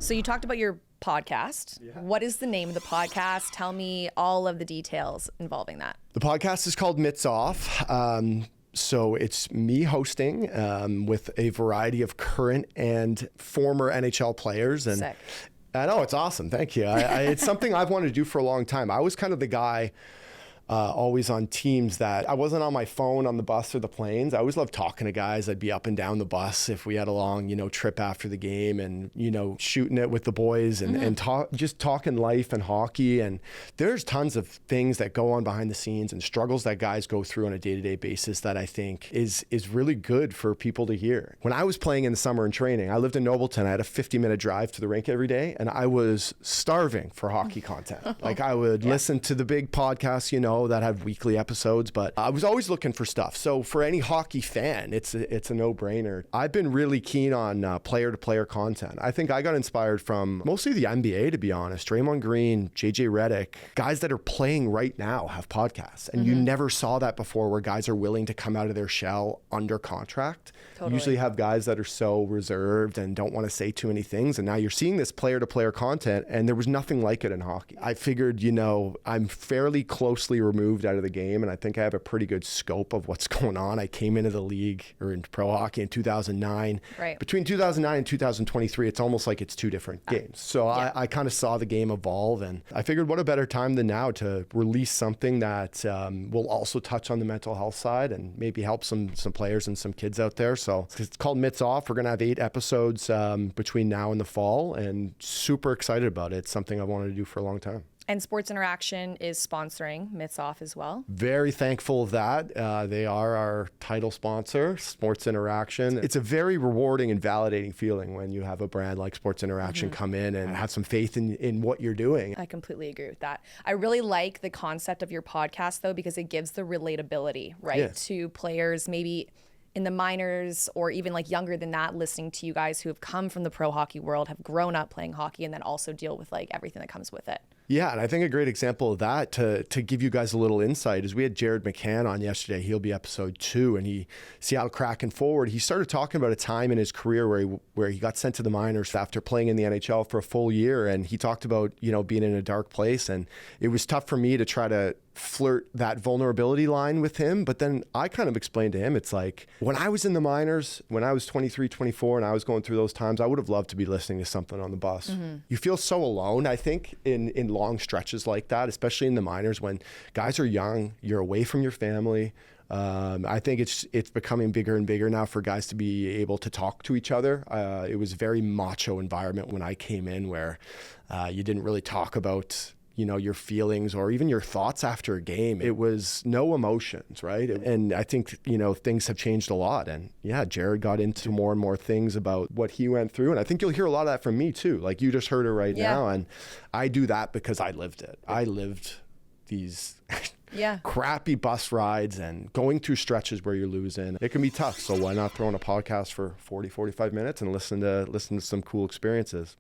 So you talked about your podcast. Yeah. What is the name of the podcast? Tell me all of the details involving that. The podcast is called Mitts Off. So it's me hosting with a variety of current and former NHL players. And Sick. I know, it's awesome. Thank you. It's something I've wanted to do for a long time. I was kind of the guy always on teams that I wasn't on my phone on the bus or the planes. I always loved talking to guys. I'd be up and down the bus if we had a long, trip after the game and, shooting it with the boys and just talking life and hockey. And there's tons of things that go on behind the scenes and struggles that guys go through on a day-to-day basis that I think is really good for people to hear. When I was playing in the summer and training, I lived in Nobleton. I had a 50-minute drive to the rink every day, and I was starving for hockey content. Like I would listen to the big podcasts, that have weekly episodes, but I was always looking for stuff. So for any hockey fan, it's a no-brainer. I've been really keen on player-to-player content. I think I got inspired from mostly the NBA, to be honest. Draymond Green, JJ Redick, guys that are playing right now have podcasts, and you never saw that before, where guys are willing to come out of their shell under contract. Totally. You usually have guys that are so reserved and don't want to say too many things, and now you're seeing this player-to-player content, and there was nothing like it in hockey. I figured, I'm fairly closely removed out of the game, and I think I have a pretty good scope of what's going on. I came into the league or into pro hockey in 2009. Right. Between 2009 and 2023, it's almost like it's two different games. So I kind of saw the game evolve, and I figured what a better time than now to release something that will also touch on the mental health side and maybe help some players and some kids out there. So it's called Mitts Off. We're going to have 8 episodes between now and the fall, and super excited about it. It's something I wanted to do for a long time. And Sports Interaction is sponsoring Mitts Off as well. Very thankful of that. They are our title sponsor, Sports Interaction. It's a very rewarding and validating feeling when you have a brand like Sports Interaction come in and have some faith in what you're doing. I completely agree with that. I really like the concept of your podcast, though, because it gives the relatability, right, to players maybe in the minors or even like younger than that, listening to you guys who have come from the pro hockey world, have grown up playing hockey, and then also deal with like everything that comes with it. Yeah, and I think a great example of that to give you guys a little insight is we had Jared McCann on yesterday. He'll be episode 2, and Seattle Kraken forward. He started talking about a time in his career where he got sent to the minors after playing in the NHL for a full year, and he talked about being in a dark place, and it was tough for me to try to flirt that vulnerability line with him. But then I kind of explained to him, it's like when I was in the minors, when I was 23, 24, and I was going through those times, I would have loved to be listening to something on the bus. You feel so alone, I think, in long stretches like that, especially in the minors when guys are young, you're away from your family. I think it's becoming bigger and bigger now for guys to be able to talk to each other. It was a very macho environment when I came in where you didn't really talk about your feelings or even your thoughts after a game. It was no emotions, right? And I think, things have changed a lot. And yeah, Jared got into more and more things about what he went through. And I think you'll hear a lot of that from me too. Like you just heard it right now. And I do that because I lived it. I lived these crappy bus rides and going through stretches where you're losing. It can be tough. So why not throw in a podcast for 40, 45 minutes and listen to some cool experiences?